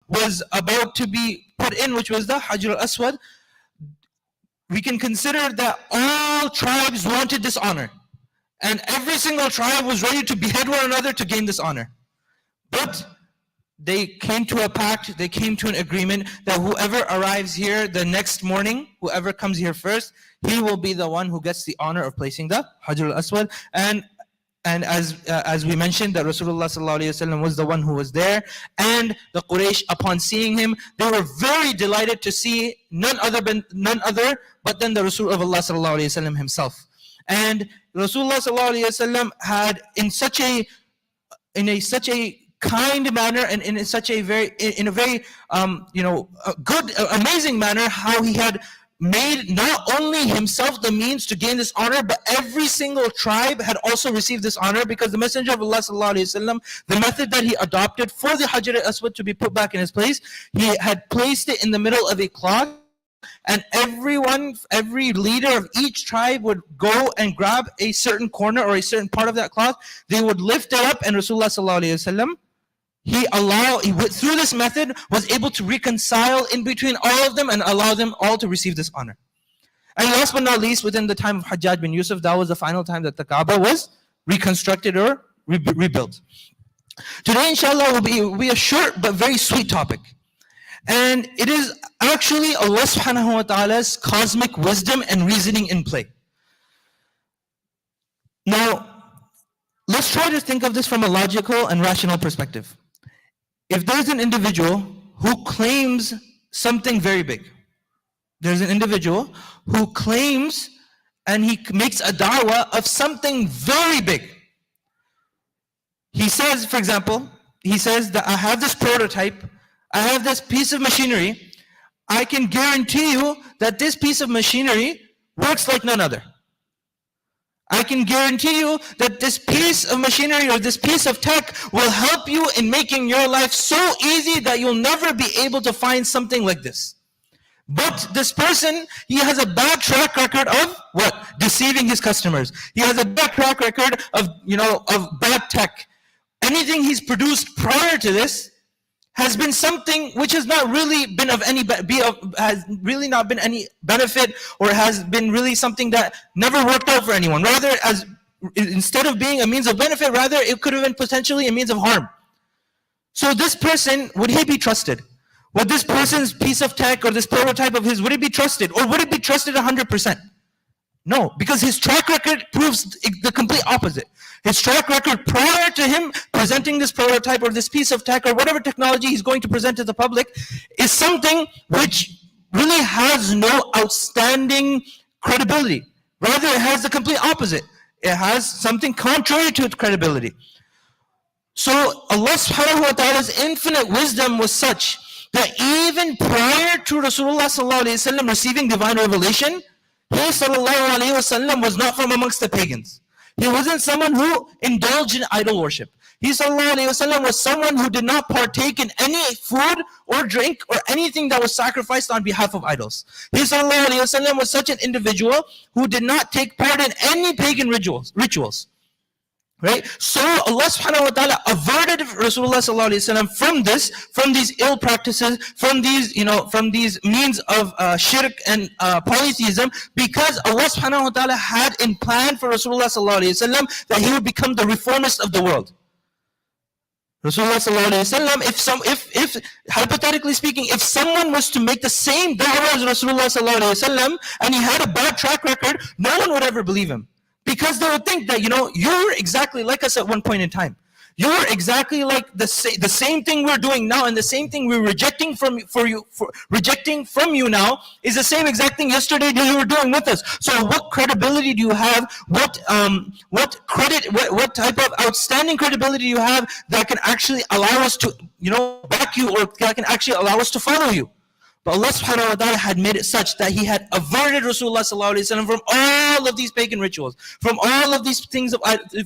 was about to be put in, which was the Hajar al-Aswad, we can consider that all tribes wanted this honor. And every single tribe was ready to behead one another to gain this honor. But they came to a pact, they came to an agreement that whoever arrives here the next morning, whoever comes here first, he will be the one who gets the honor of placing the Hajar al-Aswad. And as we mentioned, that Rasulullah ﷺ was the one who was there, and the Quraysh, upon seeing him, they were very delighted to see none other but then the Rasul of Allah ﷺ himself. And Rasulullah ﷺ had in such a kind manner and in a very good, amazing manner, how he had made not only himself the means to gain this honor, but every single tribe had also received this honor, because the Messenger of Allah ﷺ, the method that he adopted for the Hajar al-Aswad to be put back in his place, he had placed it in the middle of a cloth, and every leader of each tribe would go and grab a certain corner or a certain part of that cloth. They would lift it up, and Rasulullah ﷺ, through this method, was able to reconcile in between all of them and allow them all to receive this honor. And last but not least, within the time of Hajjaj bin Yusuf, that was the final time that the Kaaba was reconstructed or rebuilt. Today, inshallah, will be a short but very sweet topic. And it is actually Allah subhanahu wa ta'ala's cosmic wisdom and reasoning in play. Now, let's try to think of this from a logical and rational perspective. If there's an individual who claims something very big, there's an individual who claims and he makes a da'wah of something very big. He says, for example, that I have this prototype, I have this piece of machinery, I can guarantee you that this piece of machinery works like none other. I can guarantee you that this piece of machinery or this piece of tech will help you in making your life so easy that you'll never be able to find something like this. But this person, he has a bad track record of what? Deceiving his customers. He has a bad track record of bad tech. Anything he's produced prior to this has been something which has not really been has really not been any benefit, or has been really something that never worked out for anyone. Rather, instead of being a means of benefit, rather it could have been potentially a means of harm. So this person, would he be trusted? Would this person's piece of tech or this prototype of his, would it be trusted? Or would it be trusted 100%? No, because his track record proves the complete opposite. His track record prior to him presenting this prototype or this piece of tech or whatever technology he's going to present to the public is something which really has no outstanding credibility. Rather, it has the complete opposite. It has something contrary to its credibility. So Allah subhanahu wa ta'ala's infinite wisdom was such that even prior to Rasulullah sallallahu alayhi wa sallam receiving divine revelation, he sallallahu alayhi wa sallam was not from amongst the pagans. He wasn't someone who indulged in idol worship. He sallallahu alayhi wa sallam was someone who did not partake in any food or drink or anything that was sacrificed on behalf of idols. He sallallahu alayhi wa sallam was such an individual who did not take part in any pagan rituals. Right? So Allah subhanahu wa ta'ala averted Rasulullah sallallahu alayhi wa sallam from these ill practices, from these means of shirk and polytheism, because Allah subhanahu wa ta'ala had in plan for Rasulullah sallallahu alayhi wa sallam that he would become the reformist of the world. Rasulullah sallallahu alayhi wa sallam, if hypothetically speaking, if someone was to make the same da'wah as Rasulullah sallallahu alayhi wa sallam and he had a bad track record, no one would ever believe him. Because they would think that, you're exactly like us at one point in time. You're exactly like the same thing we're doing now, and the same thing we're rejecting from you now is the same exact thing yesterday that you were doing with us. So what credibility do you have? What type of outstanding credibility do you have that can actually allow us to, back you, or that can actually allow us to follow you? But Allah subhanahu wa ta'ala had made it such that he had averted Rasulullah sallallahu alayhi wa sallam from all of these pagan rituals, from all of these things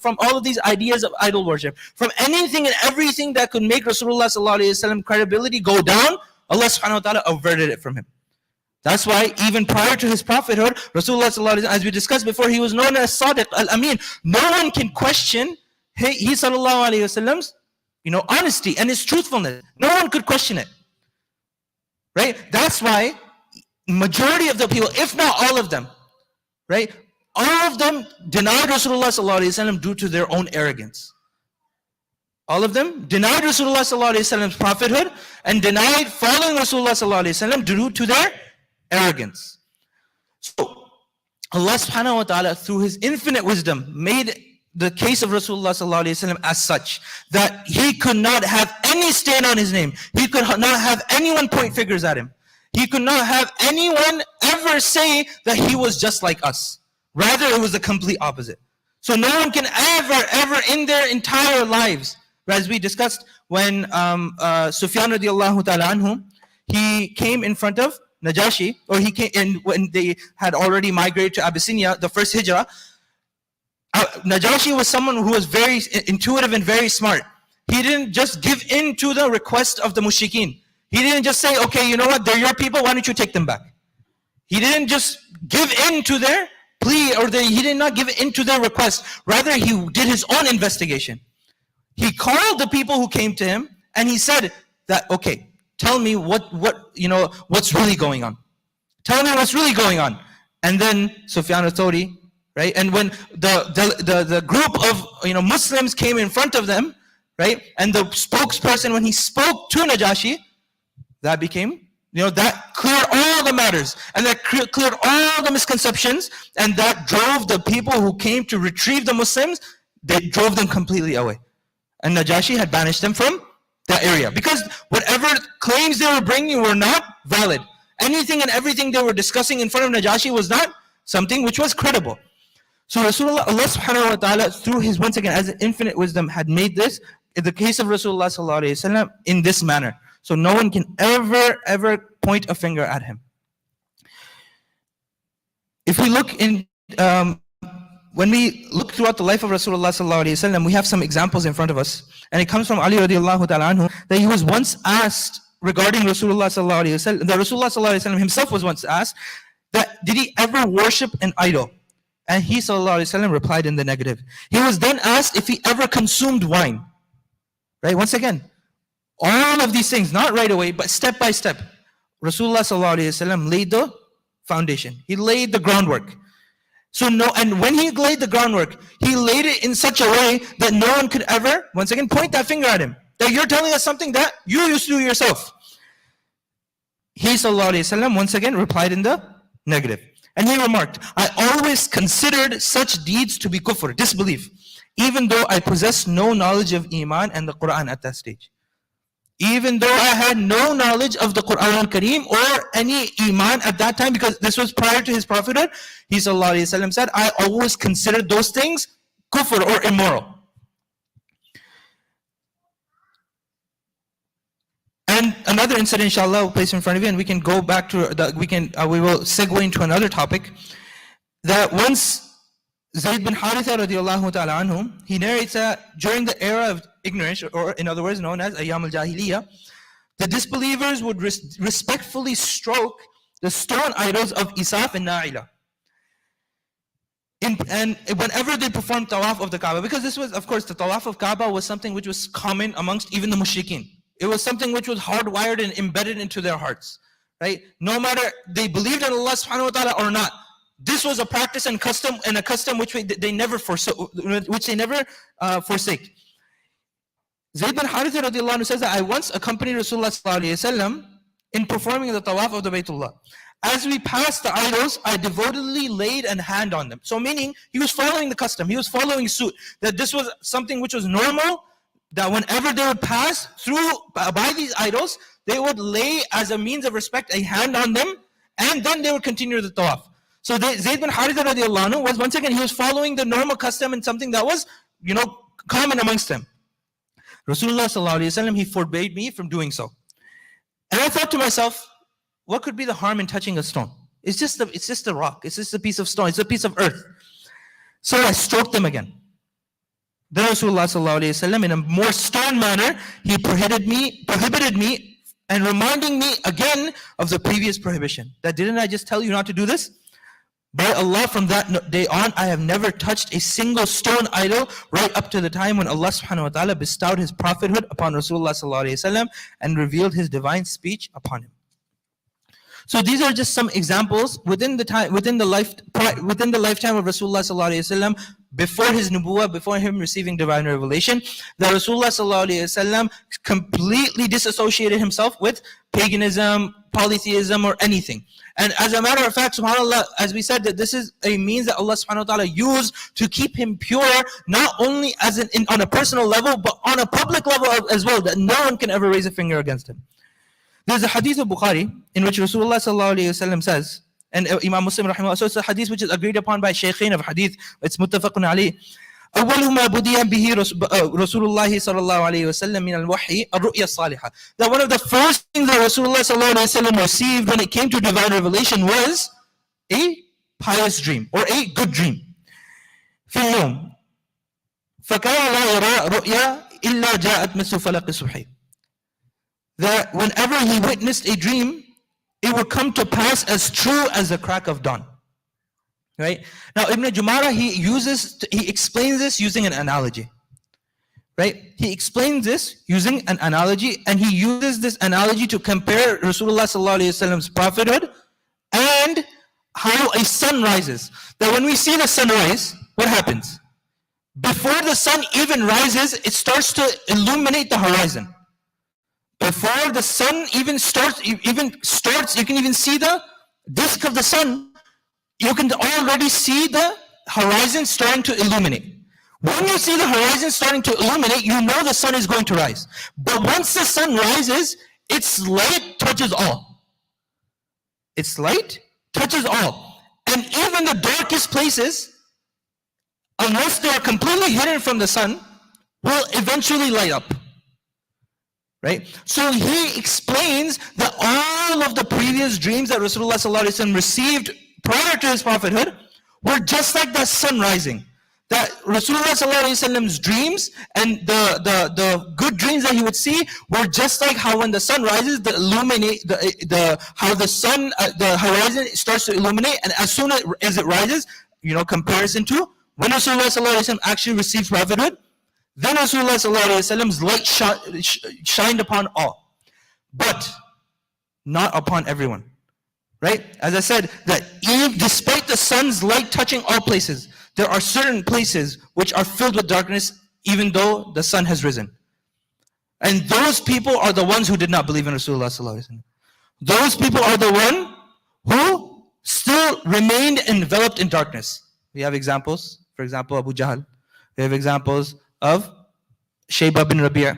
from all of these ideas of idol worship, from anything and everything that could make Rasulullah sallallahu alayhi wa sallam credibility go down. Allah subhanahu wa ta'ala averted it from him. That's why even prior to his prophethood, Rasulullah sallallahu alayhi wa sallam, as we discussed before, he was known as Sadiq al-Amin. No one can question he sallallahu alayhi wa sallam's honesty and his truthfulness. No one could question it. right? That's why majority of the people, if not all of them, right? All of them denied Rasulullah sallallahu alaihi wasallam due to their own arrogance. All of them denied Rasulullah sallallahu alaihi wasallam's prophethood and denied following Rasulullah sallallahu alaihi wasallam due to their arrogance. So Allah subhanahu wa ta'ala, through His infinite wisdom, made the case of Rasulullah sallallahu alaihi wasallam as such that he could not have any stain on his name. He could not have anyone point fingers at him. He could not have anyone ever say that he was just like us. Rather, it was the complete opposite. So no one can ever in their entire lives, as we discussed when Sufyan radiallahu ta'ala anhu, he came in front of Najashi, or he came in when they had already migrated to Abyssinia, the first hijrah. Najashi was someone who was very intuitive and very smart. He didn't just give in to the request of the mushrikeen. He didn't just say, okay, you know what, they're your people, why don't you take them back? He didn't just give in to their plea, or he did not give in to their request. Rather, he did his own investigation. He called the people who came to him and he said that, okay, tell me what's really going on. Tell me what's really going on. And then Sufyan al-Thawri, right? And when the group of Muslims came in front of them, right? And the spokesperson, when he spoke to Najashi, that became, that cleared all the matters, and that cleared all the misconceptions, and that drove the people who came to retrieve the Muslims, they drove them completely away. And Najashi had banished them from that area because whatever claims they were bringing were not valid. Anything and everything they were discussing in front of Najashi was not something which was credible. So Rasulullah, Allah subhanahu wa ta'ala, through His, once again, as infinite wisdom, had made this, in the case of Rasulullah sallallahu alayhi wa sallam, in this manner. So no one can ever point a finger at him. If we look in, when we look throughout the life of Rasulullah sallallahu alayhi wa sallam, we have some examples in front of us. And it comes from Ali radiallahu ta'ala anhu, that he was once asked regarding Rasulullah sallallahu alayhi wa sallam, that Rasulullah sallallahu alayhi wa sallam himself was once asked, that did he ever worship an idol? And he sallallahu alayhi wa sallam replied in the negative. He was then asked if he ever consumed wine. Right, once again, all of these things, not right away, but step by step, Rasulullah sallallahu alayhi wa sallam laid the foundation. He laid the groundwork. So and when he laid the groundwork, he laid it in such a way that no one could ever, once again, point that finger at him. That you're telling us something that you used to do yourself. He sallallahu alayhi wa sallam once again replied in the negative. And he remarked, I always considered such deeds to be kufr, disbelief, even though I possessed no knowledge of Iman and the Quran at that stage. Even though I had no knowledge of the Quran al-Kareem or any Iman at that time, because this was prior to his prophethood, he sallallahu alayhi wa sallam said, I always considered those things kufr or immoral. And another incident, inshallah, we'll place in front of you, and we can go back to we will segue into another topic. That once Zayd bin Haritha radiallahu ta'ala anhu, he narrates that during the era of ignorance, or in other words known as Ayyam al-Jahiliyyah, the disbelievers would respectfully stroke the stone idols of Isaf and Na'ila. And whenever they performed tawaf of the Kaaba, because this was, of course, the tawaf of Kaaba was something which was common amongst even the mushrikeen. It was something which was hardwired and embedded into their hearts, right? No matter they believed in Allah subhanahu wa ta'ala or not, this was a practice and a custom which they never forsake. Zayd bin Haritha radiallahu anhu says that I once accompanied Rasulullah sallallahu alayhi wa sallam in performing the tawaf of the Baytullah. As we passed the idols, I devotedly laid a hand on them. So meaning, he was following the custom, he was following suit, that this was something which was normal, that whenever they would pass through by these idols, they would lay as a means of respect a hand on them, and then they would continue the tawaf. So Zayd bin Haritha radiallahu anhu was, once again, he was following the normal custom and something that was, common amongst them. Rasulullah sallallahu alayhi wa sallam, he forbade me from doing so. And I thought to myself, what could be the harm in touching a stone? It's just a rock. It's just a piece of stone. It's a piece of earth. So I stroked them again. Then Rasulullah sallallahu alayhi wa sallam, in a more stern manner, he prohibited me and reminding me again of the previous prohibition. That didn't I just tell you not to do this? By Allah, from that day on, I have never touched a single stone idol right up to the time when Allah subhanahu wa ta'ala bestowed His prophethood upon Rasulullah sallallahu alayhi wa sallam and revealed His divine speech upon him. So these are just some examples within the lifetime of Rasulullah sallallahu alaihi wasallam, before his nubuwah, before him receiving divine revelation, that Rasulullah sallallahu alaihi wasallam completely disassociated himself with paganism, polytheism, or anything. And as a matter of fact, subhanAllah, as we said, that this is a means that Allah subhanahu wa ta'ala used to keep him pure, not only as on a personal level, but on a public level as well, that no one can ever raise a finger against him. There's a hadith of Bukhari in which Rasulullah sallallahu alayhi wasallam says, and Imam Muslim rahimahullah, so it's a hadith which is agreed upon by shaykhain of hadith, it's muttafaqun alayh. أول ما بدأ به رسول الله صلى الله عليه وسلم من الوحي الرؤيا الصالحة. That one of the first things that Rasulullah صلى الله عليه وسلم received when it came to divine revelation was a pious dream or a good dream. في اليوم فكان لا يرى رؤيا إلا جاءت مثل فلق الصبح. That whenever he witnessed a dream, it would come to pass as true as the crack of dawn. Right? Now, Ibn Jumara, he explains this using an analogy. Right? He explains this using an analogy, and he uses this analogy to compare Rasulullah sallallahu alaihi wasallam's prophethood and how a sun rises. That when we see the sun rise, what happens? Before the sun even rises, it starts to illuminate the horizon. Before the sun even starts, you can even see the disk of the sun. You can already see the horizon starting to illuminate. When you see the horizon starting to illuminate, you know the sun is going to rise. But once the sun rises, its light touches all. Its light touches all. And even the darkest places, unless they are completely hidden from the sun, will eventually light up. Right? So he explains that all of the previous dreams that Rasulullah sallallahu alaihi wasallam received prior to his prophethood were just like the sun rising. That Rasulullah sallallahu alaihi wasallam's dreams and the good dreams that he would see were just like how when the sun rises, the horizon starts to illuminate, and as soon as it rises, comparison to when Rasulullah sallallahu alaihi wasallam actually received prophethood, then Rasulullah sallallahu alaihi wasallam's light shined upon all, but not upon everyone. Right? As I said, that despite the sun's light touching all places, there are certain places which are filled with darkness, even though the sun has risen. And those people are the ones who did not believe in Rasulullah sallallahu alaihi wasallam. Those people are the one who still remained enveloped in darkness. We have examples. For example, Abu Jahl. We have examples of Shayba bin Rabi',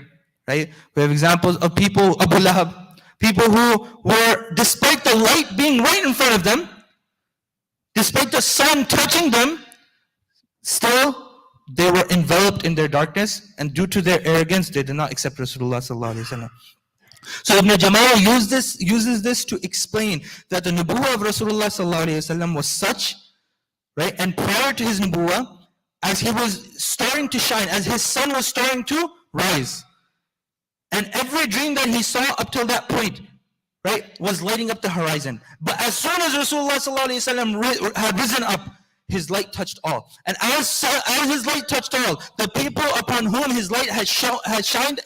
right? We have examples of people, Abu Lahab, people who were, despite the light being right in front of them, despite the sun touching them, still they were enveloped in their darkness, and due to their arrogance, they did not accept Rasulullah sallallahu alaihi wasallam. So Ibn Jamara uses this to explain that the nubuwah of Rasulullah sallallahu alaihi wasallam was such, right? And prior to his nubuwah, as he was starting to shine, as his sun was starting to rise, and every dream that he saw up till that point, right, was lighting up the horizon. But as soon as Rasulullah sallallahu alaihi wasallam had risen up, his light touched all. And as his light touched all, the people upon whom his light had shined,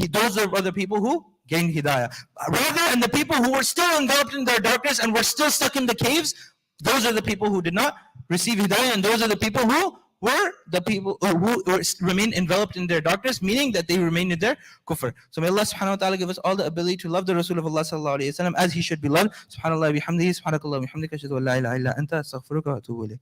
those are the people who gained hidayah. Rather, and the people who were still enveloped in their darkness and were still stuck in the caves, those are the people who did not receive hidayah, and those are the people who remained enveloped in their darkness, meaning that they remained in their kufr. So may Allah subhanahu wa ta'ala give us all the ability to love the Rasul of Allah sallallahu alayhi wa sallam as he should be loved. Subhanallah bihamdihi, subhanakallah bihamdika, ashhadu an la ilaha illa anta, astaghfiruka wa atubu ilayk.